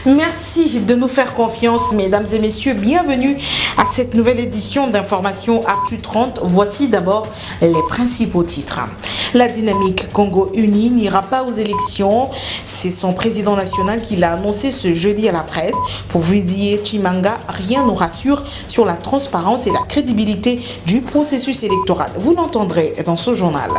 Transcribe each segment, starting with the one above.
Merci de nous faire confiance, mesdames et messieurs. Bienvenue à cette nouvelle édition d'Information Actu 30. Voici d'abord les principaux titres. La dynamique Congo Uni n'ira pas aux élections. C'est son président national qui l'a annoncé ce jeudi à la presse. Pour Didier Tshimanga, rien ne rassure sur la transparence et la crédibilité du processus électoral. Vous l'entendrez dans ce journal.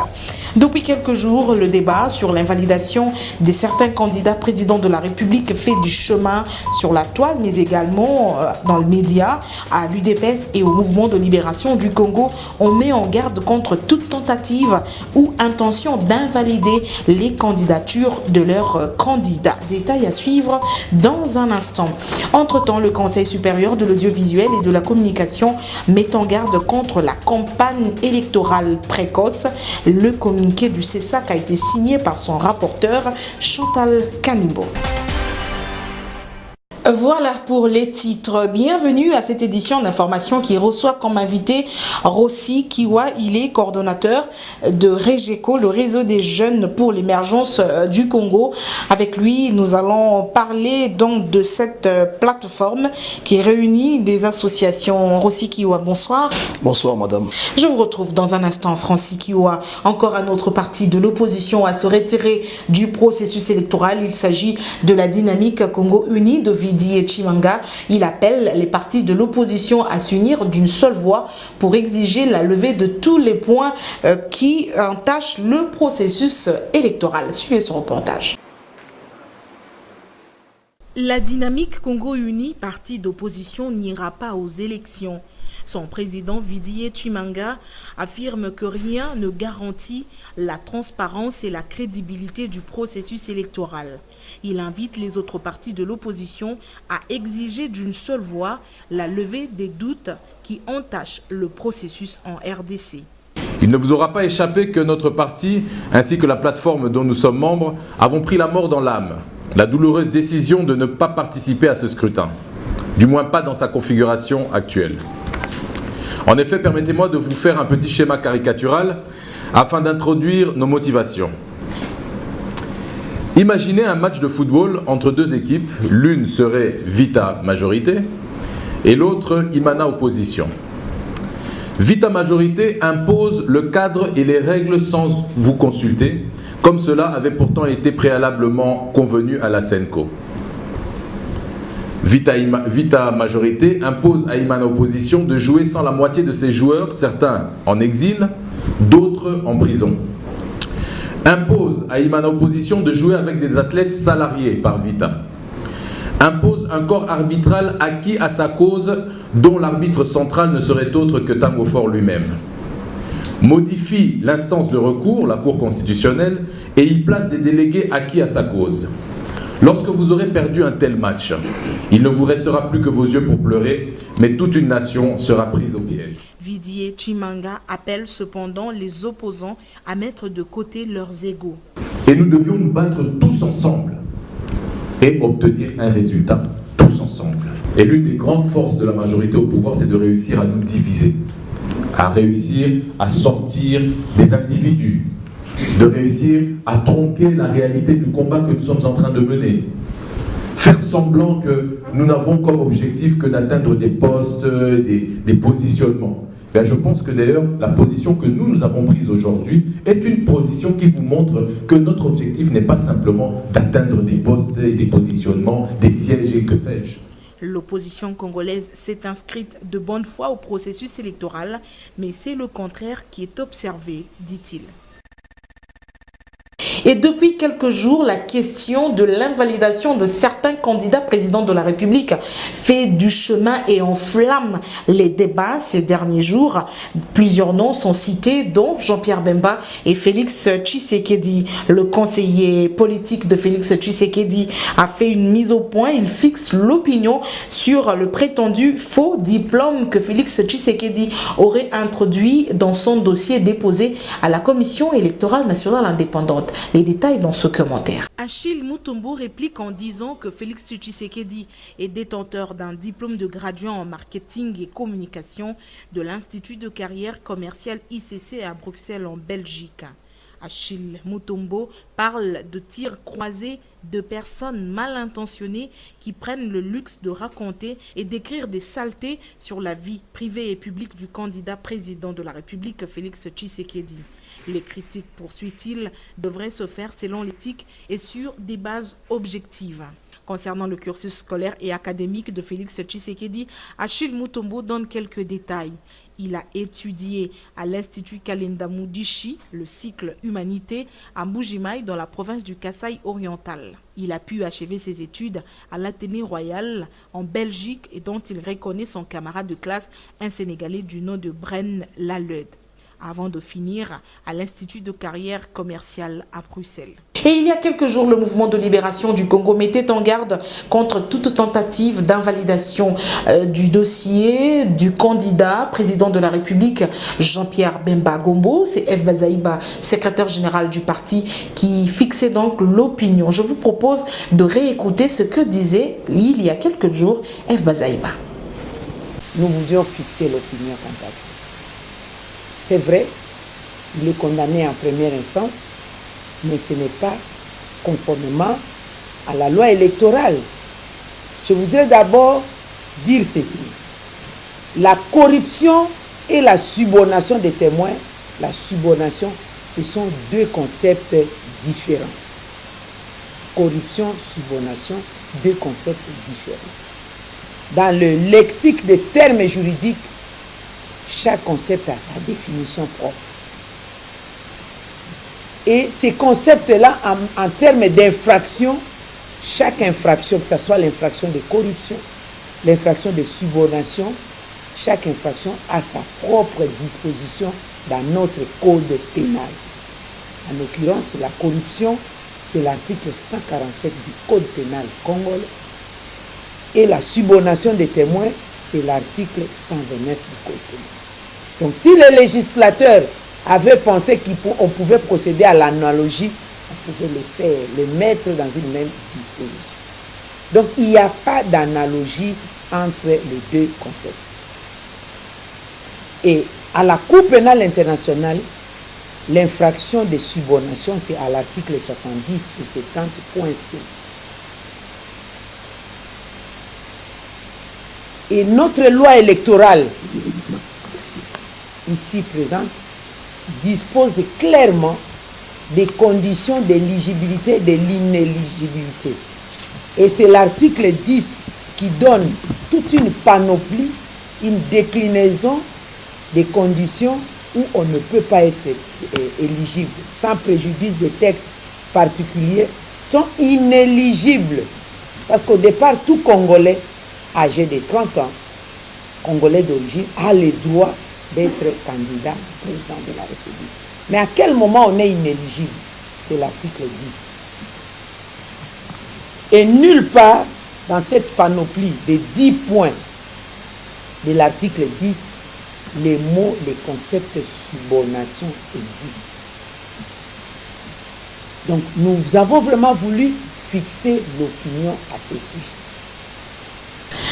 Depuis quelques jours, le débat sur l'invalidation de certains candidats présidents de la République fait du chemin sur la toile, mais également dans le média, à l'UDPS et au mouvement de libération du Congo. On met en garde contre toute tentative ou intention d'invalider les candidatures de leurs candidats. Détail à suivre dans un instant. Entre-temps, le Conseil supérieur de l'audiovisuel et de la communication met en garde contre la campagne électorale précoce. Le communiqué du CESAC a été signé par son rapporteur Chantal Kanimbo. Voilà pour les titres. Bienvenue à cette édition d'information qui reçoit comme invité Rossi Kiwa. Il est coordonnateur de REGECO, le réseau des jeunes pour l'émergence du Congo. Avec lui, nous allons parler donc de cette plateforme qui réunit des associations. Rossi Kiwa, bonsoir. Bonsoir madame. Je vous retrouve dans un instant, Francis Kiwa. Encore un autre parti de l'opposition à se retirer du processus électoral. Il s'agit de la dynamique Congo Uni de Didier Tshimanga. Il appelle les partis de l'opposition à s'unir d'une seule voix pour exiger la levée de tous les points qui entachent le processus électoral. Suivez ce reportage. La dynamique Congo Uni, parti d'opposition, n'ira pas aux élections. Son président Didier Tshimanga affirme que rien ne garantit la transparence et la crédibilité du processus électoral. Il invite les autres partis de l'opposition à exiger d'une seule voix la levée des doutes qui entachent le processus en RDC. Il ne vous aura pas échappé que notre parti, ainsi que la plateforme dont nous sommes membres, avons pris la mort dans l'âme, la douloureuse décision de ne pas participer à ce scrutin, du moins pas dans sa configuration actuelle. En effet, permettez-moi de vous faire un petit schéma caricatural afin d'introduire nos motivations. Imaginez un match de football entre deux équipes, l'une serait Vita Majorité et l'autre Imana Opposition. Vita Majorité impose le cadre et les règles sans vous consulter, comme cela avait pourtant été préalablement convenu à la SENCO. Vita Majorité impose à Imana Opposition de jouer sans la moitié de ses joueurs, certains en exil, d'autres en prison. Impose à Imana Opposition de jouer avec des athlètes salariés par Vita. Impose un corps arbitral acquis à sa cause dont l'arbitre central ne serait autre que Tango Faure lui-même. Modifie l'instance de recours, la Cour constitutionnelle, et y place des délégués acquis à sa cause. Lorsque vous aurez perdu un tel match, il ne vous restera plus que vos yeux pour pleurer, mais toute une nation sera prise au piège. Didier Tshimanga appelle cependant les opposants à mettre de côté leurs égos. Et nous devions nous battre tous ensemble et obtenir un résultat tous ensemble. Et l'une des grandes forces de la majorité au pouvoir, c'est de réussir à nous diviser, à réussir à sortir des individus, de réussir à tromper la réalité du combat que nous sommes en train de mener. Faire semblant que nous n'avons comme objectif que d'atteindre des postes, des positionnements. Ben, je pense que d'ailleurs, la position que nous avons prise aujourd'hui est une position qui vous montre que notre objectif n'est pas simplement d'atteindre des postes et des positionnements, des sièges et que sais-je. L'opposition congolaise s'est inscrite de bonne foi au processus électoral, mais c'est le contraire qui est observé, dit-il. Et depuis quelques jours, la question de l'invalidation de certains candidats présidents de la République fait du chemin et enflamme les débats ces derniers jours. Plusieurs noms sont cités, dont Jean-Pierre Bemba et Félix Tshisekedi. Le conseiller politique de Félix Tshisekedi a fait une mise au point. Il fixe l'opinion sur le prétendu faux diplôme que Félix Tshisekedi aurait introduit dans son dossier déposé à la Commission électorale nationale indépendante. Les détails dans ce commentaire. Achille Mutombo réplique en disant que Félix Tshisekedi est détenteur d'un diplôme de graduat en marketing et communication de l'Institut de carrière commerciale ICC à Bruxelles en Belgique. Achille Mutombo parle de tirs croisés de personnes mal intentionnées qui prennent le luxe de raconter et d'écrire des saletés sur la vie privée et publique du candidat président de la République, Félix Tshisekedi. Les critiques, poursuit-il, devraient se faire selon l'éthique et sur des bases objectives. Concernant le cursus scolaire et académique de Félix Tshisekedi, Achille Mutombo donne quelques détails. Il a étudié à l'Institut Kalenda Mudishi, le cycle Humanité, à Mbujimaï, dans la province du Kasaï oriental. Il a pu achever ses études à l'Athénée Royal en Belgique et dont il reconnaît son camarade de classe, un Sénégalais du nom de Bren Lalud, avant de finir à l'Institut de carrière commerciale à Bruxelles. Et il y a quelques jours, le mouvement de libération du Congo mettait en garde contre toute tentative d'invalidation du dossier du candidat président de la République, Jean-Pierre Bemba Gombo. C'est F. Bazaïba, secrétaire général du parti, qui fixait donc l'opinion. Je vous propose de réécouter ce que disait il y a quelques jours F. Bazaïba. Nous voulions fixer l'opinion quant à ça. C'est vrai, il est condamné en première instance, mais ce n'est pas conformément à la loi électorale. Je voudrais d'abord dire ceci. La corruption et la subornation des témoins, la subornation, ce sont deux concepts différents. Corruption, subornation, deux concepts différents. Dans le lexique des termes juridiques, chaque concept a sa définition propre. Et ces concepts-là, en termes d'infraction, chaque infraction, que ce soit l'infraction de corruption, l'infraction de subornation, chaque infraction a sa propre disposition dans notre code pénal. En l'occurrence, la corruption, c'est l'article 147 du code pénal congolais. Et la subornation des témoins, c'est l'article 129 du code pénal. Donc si le législateur avait pensé qu'on pouvait procéder à l'analogie, on pouvait le faire, le mettre dans une même disposition. Donc il n'y a pas d'analogie entre les deux concepts. Et à la Cour pénale internationale, l'infraction de subornation, c'est à l'article 70 ou 70.c. Et notre loi électorale, ici présente, dispose clairement des conditions d'éligibilité et de l'inéligibilité. Et c'est l'article 10 qui donne toute une panoplie, une déclinaison des conditions où on ne peut pas être éligible, sans préjudice des textes particuliers, sont inéligibles. Parce qu'au départ, tout Congolais âgé de 30 ans, Congolais d'origine, a le droit d'être candidat président de la République. Mais à quel moment on est inéligible? C'est l'article 10. Et nulle part dans cette panoplie de 10 points de l'article 10, les mots, les concepts subornation existent. Donc nous avons vraiment voulu fixer l'opinion à ces sujets.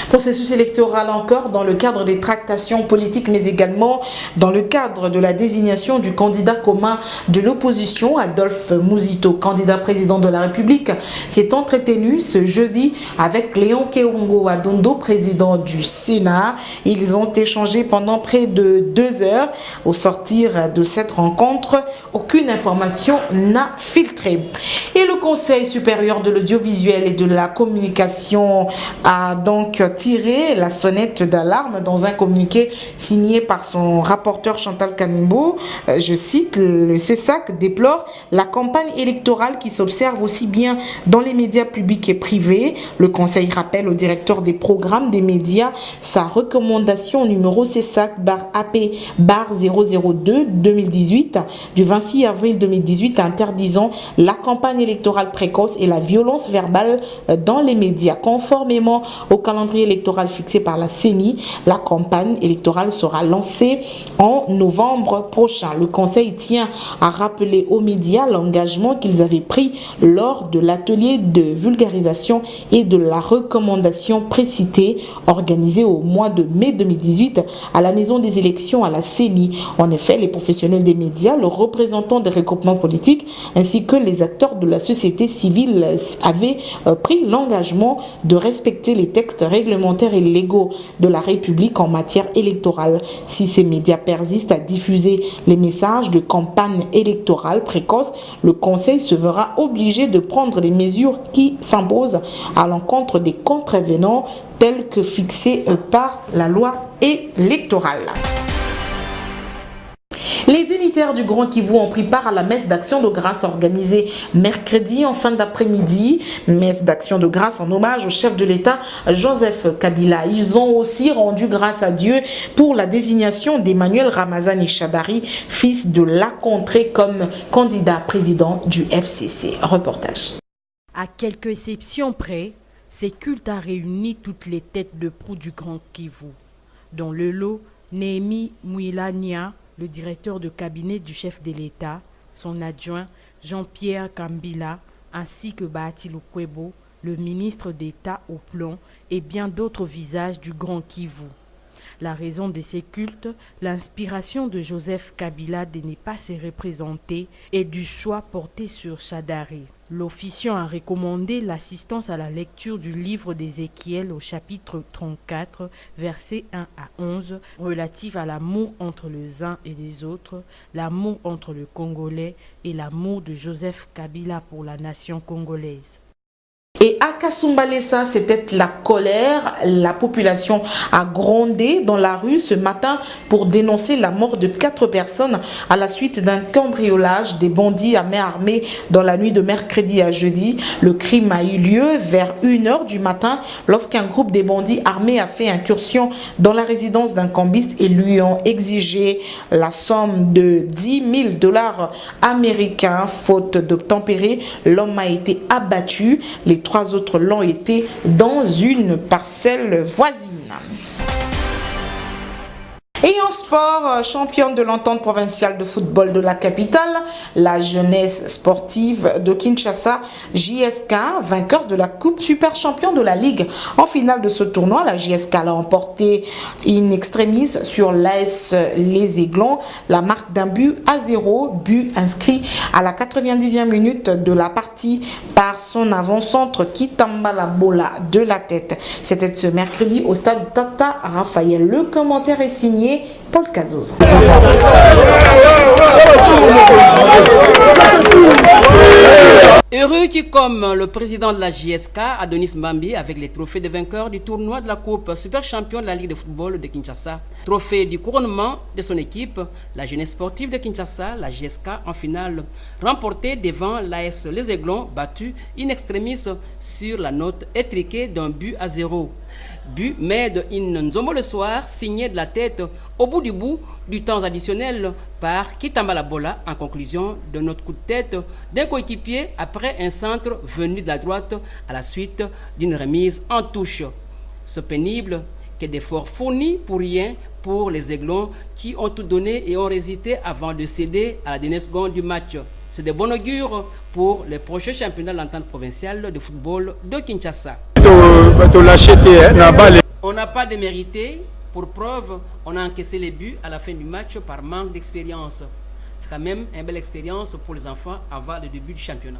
Processus électoral encore dans le cadre des tractations politiques, mais également dans le cadre de la désignation du candidat commun de l'opposition, Adolphe Muzito, candidat président de la République, s'est entretenu ce jeudi avec Léon Keongo Adondo, président du Sénat. Ils ont échangé pendant près de 2 heures. Au sortir de cette rencontre, aucune information n'a filtré. Et le Conseil supérieur de l'audiovisuel et de la communication a donc tiré la sonnette d'alarme dans un communiqué signé par son rapporteur Chantal Kanimbo. Je cite, le CESAC déplore la campagne électorale qui s'observe aussi bien dans les médias publics et privés. Le Conseil rappelle au directeur des programmes des médias sa recommandation numéro CESAC-AP-002-2018 du 26 avril 2018 interdisant la campagne électorale électorale précoce et la violence verbale dans les médias. Conformément au calendrier électoral fixé par la CENI, la campagne électorale sera lancée en novembre prochain. Le Conseil tient à rappeler aux médias l'engagement qu'ils avaient pris lors de l'atelier de vulgarisation et de la recommandation précitée organisé au mois de mai 2018 à la Maison des élections à la CENI. En effet, les professionnels des médias, le représentant des regroupements politiques ainsi que les acteurs de la société civile avaient pris l'engagement de respecter les textes réglementaires et légaux de la République en matière électorale. Si ces médias persistent à diffuser les messages de campagne électorale précoce, le Conseil se verra obligé de prendre les mesures qui s'imposent à l'encontre des contrevenants tels que fixés par la loi électorale. Les dignitaires du Grand Kivu ont pris part à la messe d'action de grâce organisée mercredi en fin d'après-midi. Messe d'action de grâce en hommage au chef de l'État Joseph Kabila. Ils ont aussi rendu grâce à Dieu pour la désignation d'Emmanuel Ramazani Shadari, fils de Lacontré, comme candidat président du FCC. Reportage. À quelques exceptions près, ces cultes a réuni toutes les têtes de proue du Grand Kivu. Dans le lot, Néhémie Mouilania, le directeur de cabinet du chef de l'État, son adjoint Jean-Pierre Kambila, ainsi que Bahati Lukwebo, le ministre d'État au plan, et bien d'autres visages du Grand Kivu. La raison de ces cultes, l'inspiration de Joseph Kabila de ne pas se représenter et du choix porté sur Shadari. L'officiant a recommandé l'assistance à la lecture du livre d'Ézéchiel au chapitre 34, versets 1 à 11, relatif à l'amour entre les uns et les autres, l'amour entre le Congolais et l'amour de Joseph Kabila pour la nation congolaise. Et à Kasumbalesa, c'était la colère. La population a grondé dans la rue ce matin pour dénoncer la mort de 4 personnes à la suite d'un cambriolage des bandits à main armée dans la nuit de mercredi à jeudi. Le crime a eu lieu vers 1h du matin lorsqu'un groupe de bandits armés a fait incursion dans la résidence d'un cambiste et lui ont exigé la somme de $10,000 américains. Faute d'obtempérer, l'homme a été abattu. Les 3 autres l'ont été dans une parcelle voisine. Et en sport, championne de l'entente provinciale de football de la capitale, la jeunesse sportive de Kinshasa, JSK, vainqueur de la Coupe Super Champion de la Ligue. En finale de ce tournoi, la JSK l'a emporté in extremis sur l'AS Les Aiglons, la marque d'un but à 0, but inscrit à la 90e minute de la partie par son avant-centre Kitambala Bola de la tête. C'était ce mercredi au stade Tata Raphaël. Le commentaire est signé Paul Cazozo. Heureux qui, comme le président de la JSK, Adonis Mbambi, avec les trophées de vainqueurs du tournoi de la Coupe Super Champion de la Ligue de football de Kinshasa, trophée du couronnement de son équipe, la jeunesse sportive de Kinshasa, la JSK, en finale, remportée devant l'AS Les Aiglons, battu in extremis sur la note étriquée d'un but à 0. But Med in Nzombo le soir, signé de la tête au bout du temps additionnel par Kitambala Bola en conclusion de notre coup de tête d'un coéquipier après un centre venu de la droite à la suite d'une remise en touche. Ce pénible que d'efforts fournis pour rien pour les Aiglons qui ont tout donné et ont résisté avant de céder à la dernière seconde du match. C'est de bon augure pour les prochains championnats de l'entente provinciale de football de Kinshasa. On n'a pas démérité. Pour preuve, on a encaissé les buts à la fin du match par manque d'expérience. C'est quand même une belle expérience pour les enfants avant le début du championnat.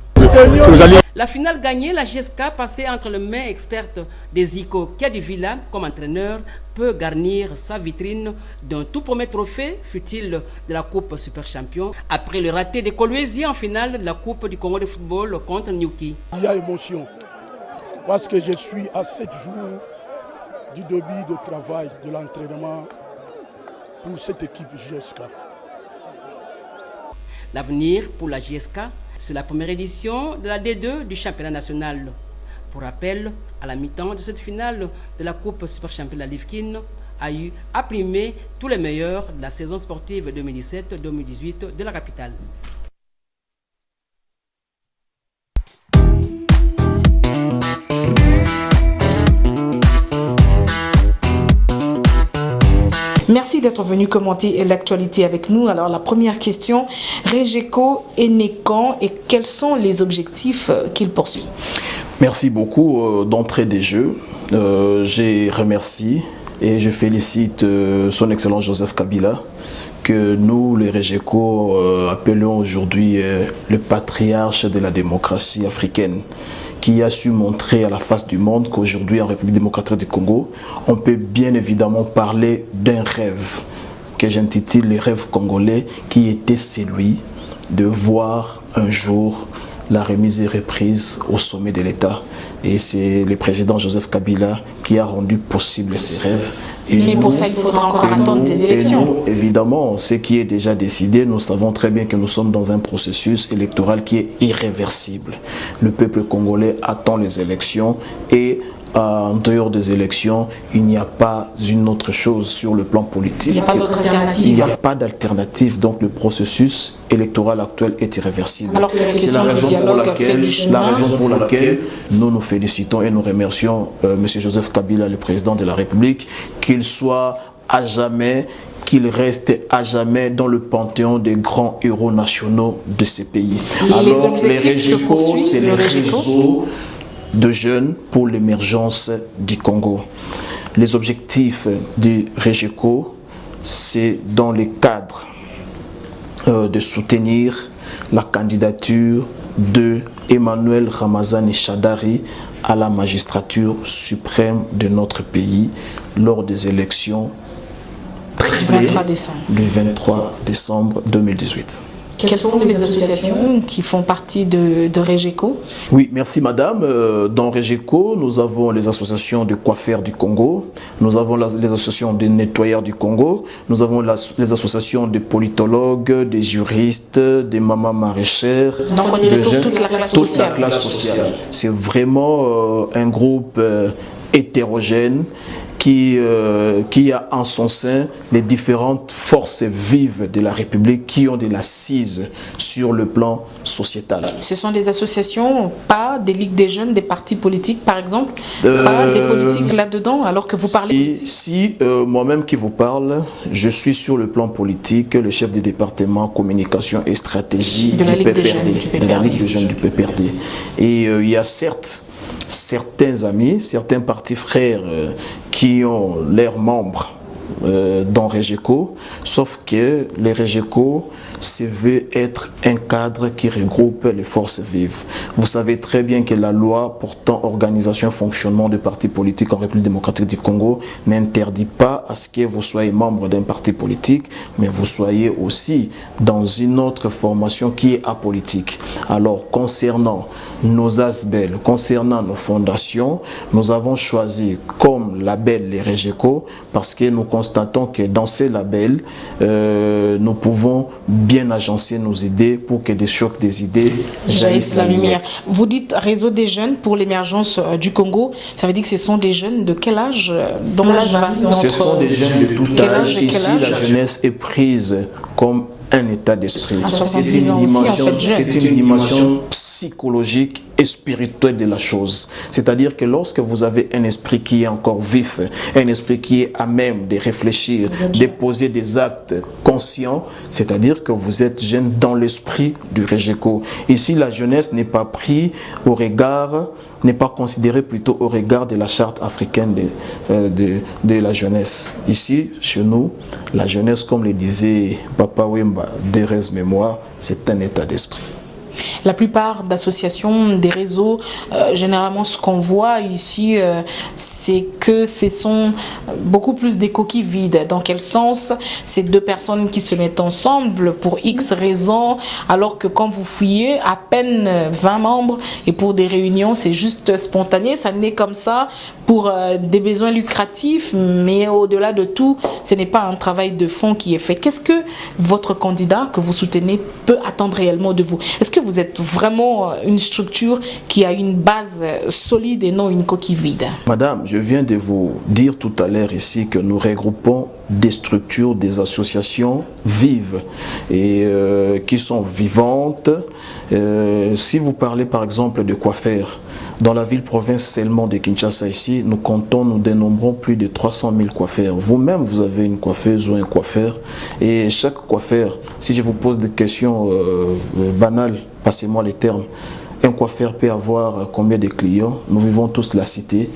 La finale gagnée, la GSK passée entre les mains expertes des Zico Kadivila comme entraîneur peut garnir sa vitrine d'un tout premier trophée, fut-il de la Coupe Super Champion, après le raté des Kolwezi en finale de la Coupe du Congo de football contre Nyuki. Il y a émotion, parce que je suis à 7 jours du début de travail, de l'entraînement pour cette équipe GSK. L'avenir pour la GSK, c'est la première édition de la D2 du championnat national. Pour rappel, à la mi-temps de cette finale de la Coupe Super Champion de la Livkin, a eu à primer tous les meilleurs de la saison sportive 2017-2018 de la capitale. Merci d'être venu commenter l'actualité avec nous. Alors la première question, Regeco est né quand et quels sont les objectifs qu'il poursuit? Merci beaucoup d'entrée des jeux. Je remercie et je félicite son Excellence Joseph Kabila, que nous, les Regeco, appelons aujourd'hui le patriarche de la démocratie africaine, qui a su montrer à la face du monde qu'aujourd'hui, en République démocratique du Congo, on peut bien évidemment parler d'un rêve, que j'intitule le rêve congolais, qui était celui de voir un jour la remise et reprise au sommet de l'État. Et c'est le président Joseph Kabila qui a rendu possible ces rêves. Mais pour ça, il faudra encore attendre des élections. Nous, évidemment, ce qui est déjà décidé, nous savons très bien que nous sommes dans un processus électoral qui est irréversible. Le peuple congolais attend les élections et en dehors des élections, il n'y a pas une autre chose sur le plan politique. Il n'y a pas d'autre alternative. Il n'y a pas d'alternative, donc le processus électoral actuel est irréversible. Alors que la question du dialogue fait du chemin. La raison pour laquelle nous nous félicitons et nous remercions M. Joseph Kabila, le président de la République, qu'il soit à jamais, qu'il reste à jamais dans le panthéon des grands héros nationaux de ces pays. Alors les Regeco, c'est les réseaux de jeunes pour l'émergence du Congo. Les objectifs du Regeco, c'est dans le cadre de soutenir la candidature de Emmanuel Ramazani Shadari à la magistrature suprême de notre pays lors des élections du 23 décembre 2018. Quelles sont les associations qui font partie de Regeco? Oui, merci madame. Dans Regeco, nous avons les associations de coiffeurs du Congo, nous avons les associations de nettoyeurs du Congo, nous avons les associations de politologues, des juristes, des mamans maraîchères. Donc on y retrouve toute la classe sociale. C'est vraiment un groupe hétérogène qui a en son sein les différentes forces vives de la République qui ont de l'assise sur le plan sociétal. Ce sont des associations, pas des ligues des jeunes, des partis politiques par exemple, pas des politiques là-dedans alors que vous parlez Si moi-même qui vous parle, je suis sur le plan politique, le chef du département communication et stratégie de la Ligue des jeunes du PPRD. Et il y a certes certains amis, certains partis frères qui ont leurs membres dans Regeco, sauf que les Regeco se veut être un cadre qui regroupe les forces vives. Vous savez très bien que la loi portant organisation et fonctionnement de partis politiques en République démocratique du Congo n'interdit pas à ce que vous soyez membre d'un parti politique, mais vous soyez aussi dans une autre formation qui est apolitique. Alors, concernant nos ASBEL, concernant nos fondations, nous avons choisi comme label les Regeco parce que nous constatons que dans ces labels, nous pouvons bien agencer nos idées pour que des chocs des idées jaillissent la lumière. Vous dites réseau des jeunes pour l'émergence du Congo, ça veut dire que ce sont des jeunes de quel âge? Dont l'âge varie entre... Ce sont des jeunes de tout âge. Ici, la jeunesse est prise comme un état d'esprit. C'est une dimension psychologique et spirituelle de la chose. C'est-à-dire que lorsque vous avez un esprit qui est encore vif, un esprit qui est à même de réfléchir, de poser des actes conscients, c'est-à-dire que vous êtes jeune dans l'esprit du Regeco. Ici, la jeunesse n'est pas prise au regard, n'est pas considérée plutôt au regard de la charte africaine de la jeunesse. Ici, chez nous, la jeunesse, comme le disait Papa Wemba, d'Erez Mémoire, c'est un état d'esprit. La plupart d'associations, des réseaux, généralement ce qu'on voit ici, c'est que ce sont beaucoup plus des coquilles vides. Dans quel sens? C'est deux personnes qui se mettent ensemble pour X raisons, alors que quand vous fouillez, à peine 20 membres, et pour des réunions, c'est juste spontané, ça naît comme ça pour des besoins lucratifs, mais au-delà de tout, ce n'est pas un travail de fond qui est fait. Qu'est-ce que votre candidat que vous soutenez peut attendre réellement de vous? Est-ce que vous êtes vraiment une structure qui a une base solide et non une coquille vide? Madame, je viens de vous dire tout à l'heure ici que nous regroupons des structures, des associations vives et qui sont vivantes. Si vous parlez par exemple de coiffeurs, dans la ville-province seulement de Kinshasa ici, nous dénombrons plus de 300 000 coiffeurs. Vous-même, vous avez une coiffeuse ou un coiffeur. Et chaque coiffeur, si je vous pose des questions banales, passez-moi les termes, un coiffeur peut avoir combien de clients? Nous vivons tous la cité.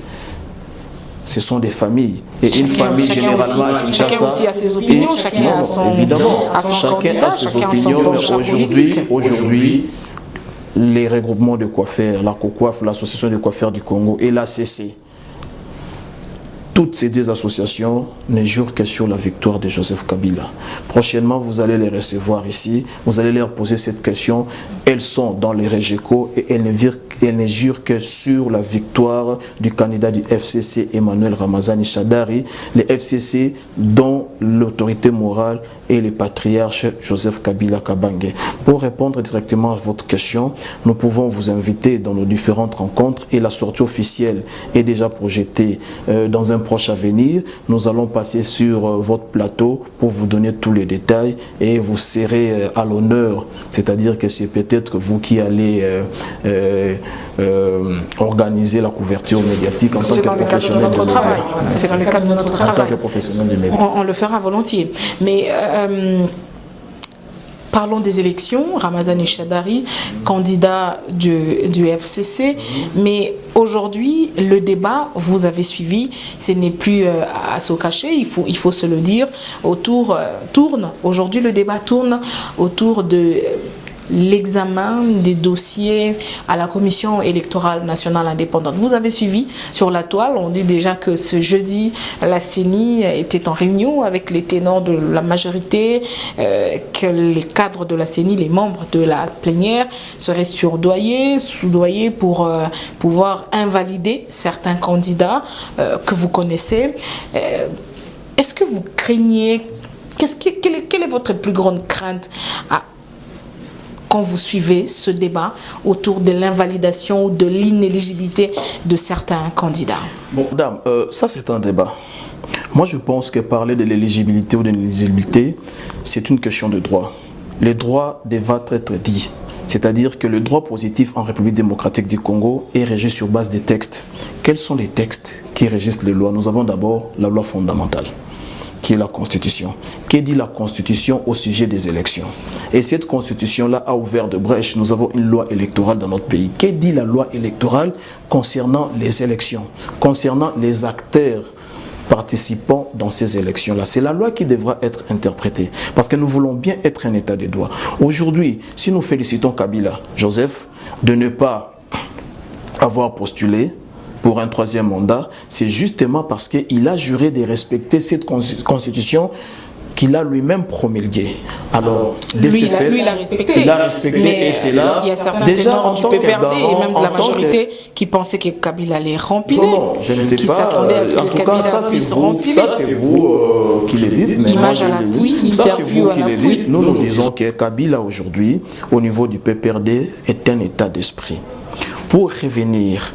Ce sont des familles. Et une famille généralement à Kinshasa. Chacun aussi a ses opinions, chacun a son, évidemment, a son chacun candidat, a ses chacun opinions. a son politique. Aujourd'hui, les regroupements de coiffeurs, la COCOAF, l'Association des coiffeurs du Congo et l'ACC, toutes ces deux associations ne jurent que sur la victoire de Joseph Kabila. Prochainement, vous allez les recevoir ici, vous allez leur poser cette question. Elles sont dans les REGECO et elles ne jurent que sur la victoire du candidat du FCC, Emmanuel Ramazani Shadari, le FCC dont l'autorité morale est le patriarche Joseph Kabila Kabange. Pour répondre directement à votre question, nous pouvons vous inviter dans nos différentes rencontres et la sortie officielle est déjà projetée dans un proche avenir. Nous allons passer sur votre plateau pour vous donner tous les détails et vous serez à l'honneur, c'est-à-dire que c'est peut-être vous qui allez organiser la couverture médiatique en tant que professionnel de médias. C'est dans le cadre de notre travail. En tant que professionnel de médias. On le fera volontiers. Mais parlons des élections. Ramazani Shadari, candidat du FCC. Mais aujourd'hui, le débat, vous avez suivi, ce n'est plus à se cacher, il faut se le dire. Aujourd'hui, le débat tourne autour de l'examen des dossiers à la Commission électorale nationale indépendante. Vous avez suivi sur la toile, on dit déjà que ce jeudi, la CENI était en réunion avec les ténors de la majorité, que les cadres de la CENI, les membres de la plénière, seraient soudoyés pour pouvoir invalider certains candidats que vous connaissez. Est-ce que vous craignez, quelle est votre plus grande crainte quand vous suivez ce débat autour de l'invalidation ou de l'inéligibilité de certains candidats? Bon, madame, ça c'est un débat. Moi je pense que parler de l'éligibilité ou de l'inéligibilité, c'est une question de droit. Le droit devra être dit. C'est-à-dire que le droit positif en République démocratique du Congo est régi sur base des textes. Quels sont les textes qui régissent les lois? Nous avons d'abord la loi fondamentale, qui est la Constitution. Que dit la Constitution au sujet des élections? Et cette Constitution-là a ouvert de brèches. Nous avons une loi électorale dans notre pays. Que dit la loi électorale concernant les élections, concernant les acteurs participants dans ces élections-là? C'est la loi qui devra être interprétée, parce que nous voulons bien être un état de droit. Aujourd'hui, si nous félicitons Kabila, Joseph, de ne pas avoir postulé pour un troisième mandat, c'est justement parce qu'il a juré de respecter cette constitution qu'il a lui-même promulguée. Alors, lui, il a respecté. Il a respecté, mais et c'est là. Il y a certains ténors du PPRD et même de la majorité qui pensaient que Kabila allait remplir. Non, je ne sais qui pas. s'attendaient à ce que Kabila puisse remplir. Ça, c'est vous qui le dites. Image à l'appui, interview à l'appui. Nous disons que Kabila aujourd'hui, au niveau du PPRD, est un état d'esprit. Pour revenir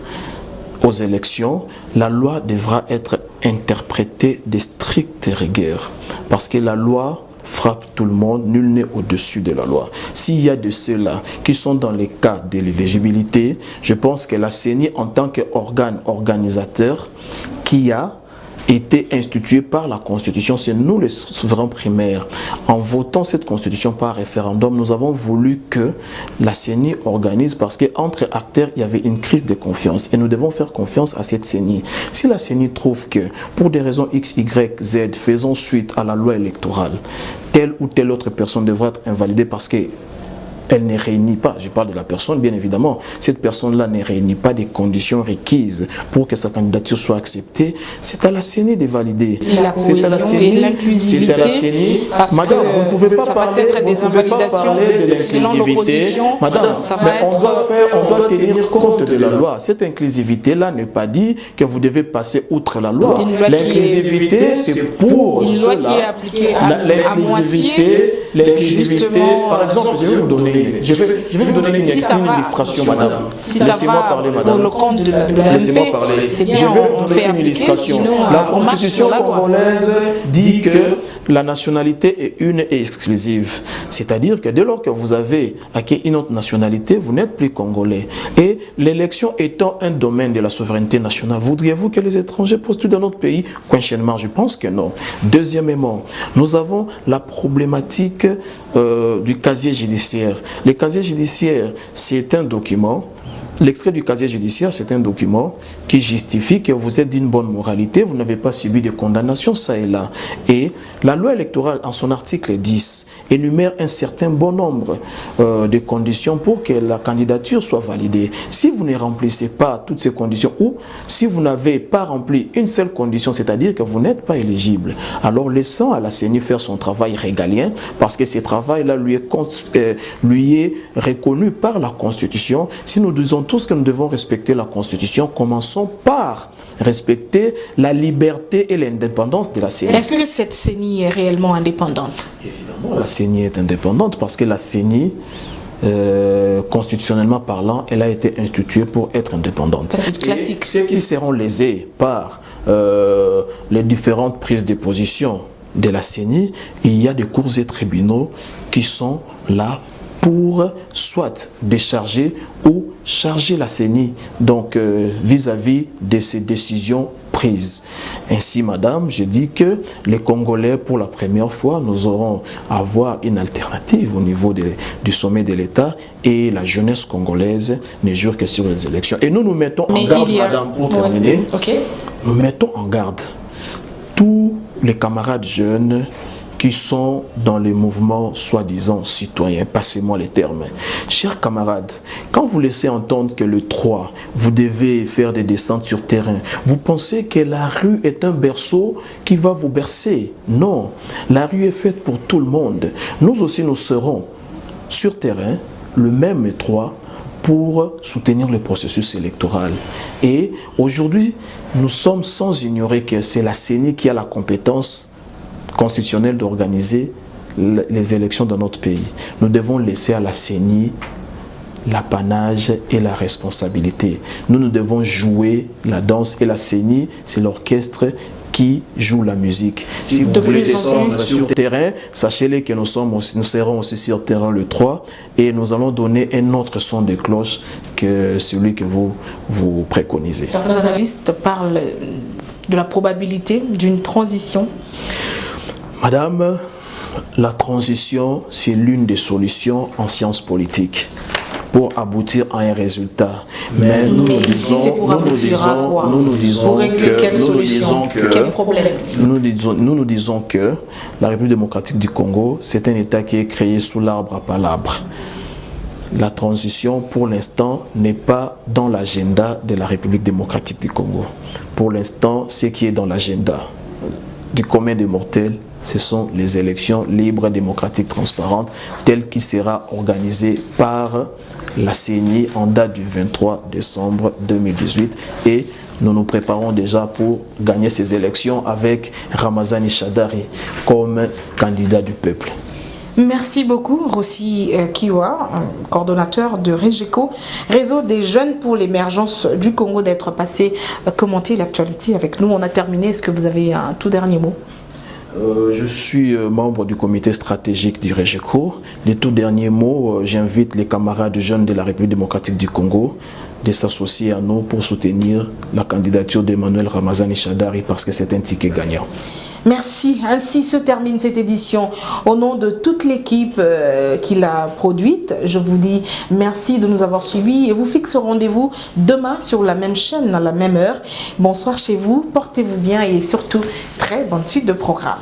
aux élections, la loi devra être interprétée de stricte rigueur, parce que la loi frappe tout le monde, nul n'est au-dessus de la loi. S'il y a de ceux-là qui sont dans les cas de l'éligibilité, je pense que la CENI, en tant qu'organe organisateur qui a été institué par la Constitution, c'est nous les souverains primaires. En votant cette Constitution par référendum, nous avons voulu que la CENI organise, parce qu'entre acteurs, il y avait une crise de confiance et nous devons faire confiance à cette CENI. Si la CENI trouve que, pour des raisons X, Y, Z, faisant suite à la loi électorale, telle ou telle autre personne devrait être invalidée parce que elle ne réunit pas, je parle de la personne bien évidemment, cette personne-là ne réunit pas des conditions requises pour que sa candidature soit acceptée, c'est à la CENI de valider. C'est à la CENI, c'est à la CENI. Madame, vous ne pouvez pas parler des invalidations selon l'opposition. Madame, ça va être... on doit tenir compte de la loi. Cette inclusivité-là n'est pas dit que vous devez passer outre la loi. L'inclusivité, c'est pour une loi qui est appliquée à moitié. l'inclusivité. Par exemple, je vais vous donner, une Si ça va, illustration, madame. Si ça Laissez-moi va parler, pour madame. le compte de l'AMP, Laissez-moi parler. c'est bien, Je vais on vous fait donner une appliquer, illustration. sinon La on marche Constitution sur la loi. congolaise dit que la nationalité est une et exclusive. C'est-à-dire que dès lors que vous avez acquis une autre nationalité, vous n'êtes plus congolais. Et l'élection étant un domaine de la souveraineté nationale, voudriez-vous que les étrangers postulent dans notre pays? Coinchellement, je pense que non. Deuxièmement, nous avons la problématique du casier judiciaire. Le casier judiciaire, c'est un document. L'extrait du casier judiciaire, c'est un document qui justifie que vous êtes d'une bonne moralité, vous n'avez pas subi de condamnation, ça et là. Et la loi électorale, en son article 10, énumère un certain bon nombre de conditions pour que la candidature soit validée. Si vous ne remplissez pas toutes ces conditions, ou si vous n'avez pas rempli une seule condition, c'est-à-dire que vous n'êtes pas éligible, alors laissons à la CENI faire son travail régalien, parce que ce travail-là lui est reconnu par la Constitution. Si nous disons tous que nous devons respecter la Constitution, commençons par respecter la liberté et l'indépendance de la CENI. Est-ce que cette CENI est réellement indépendante? Évidemment, la CENI est indépendante parce que la CENI, constitutionnellement parlant, elle a été instituée pour être indépendante. C'est classique. Ceux qui seront lésés par les différentes prises de position de la CENI, il y a des cours et tribunaux qui sont là pour soit décharger ou charger la CENI donc vis-à-vis de ces décisions prises. Ainsi, madame, je dis que les Congolais, pour la première fois, nous aurons à avoir une alternative au niveau du sommet de l'État, et la jeunesse congolaise ne jure que sur les élections. Et nous nous mettons en garde, madame, pour terminer. Okay. Nous mettons en garde tous les camarades jeunes qui sont dans les mouvements soi-disant citoyens, passez-moi les termes. Chers camarades, quand vous laissez entendre que le 3, vous devez faire des descentes sur terrain, vous pensez que la rue est un berceau qui va vous bercer. Non, la rue est faite pour tout le monde. Nous aussi, nous serons sur terrain, le même 3, pour soutenir le processus électoral. Et aujourd'hui, nous sommes sans ignorer que c'est la CENI qui a la compétence constitutionnelle d'organiser les élections dans notre pays. Nous devons laisser à la CENI l'apanage et la responsabilité. Nous devons jouer la danse, et la CENI, c'est l'orchestre qui joue la musique. Si vous voulez descendre sur le terrain, sachez-le que nous serons aussi sur terrain le 3, et nous allons donner un autre son de cloche que celui que vous préconisez. Certains analystes parlent de la probabilité d'une transition. Madame, la transition, c'est l'une des solutions en sciences politiques pour aboutir à un résultat. Mais ici, c'est pour aboutir à quoi? Pour régler quelle solution? Quel problème? Nous disons que la République démocratique du Congo, c'est un État qui est créé sous l'arbre à palabres. La transition, pour l'instant, n'est pas dans l'agenda de la République démocratique du Congo. Pour l'instant, ce qui est dans l'agenda du commun des mortels, ce sont les élections libres, démocratiques, transparentes, telles qui sera organisée par la CENI en date du 23 décembre 2018. Et nous nous préparons déjà pour gagner ces élections avec Ramazani Shadari comme candidat du peuple. Merci beaucoup, Rossi Kiwa, coordonnateur de REGECO, Réseau des jeunes pour l'émergence du Congo, d'être passé commenter l'actualité avec nous. On a terminé. Est-ce que vous avez un tout dernier mot? Je suis membre du comité stratégique du REGECO. Les tout derniers mots, j'invite les camarades jeunes de la République démocratique du Congo de s'associer à nous pour soutenir la candidature d'Emmanuel Ramazani Shadari, parce que c'est un ticket gagnant. Merci. Ainsi se termine cette édition. Au nom de toute l'équipe qui l'a produite, je vous dis merci de nous avoir suivis, et vous fixe rendez-vous demain sur la même chaîne, à la même heure. Bonsoir chez vous, portez-vous bien, et surtout, très bonne suite de programme.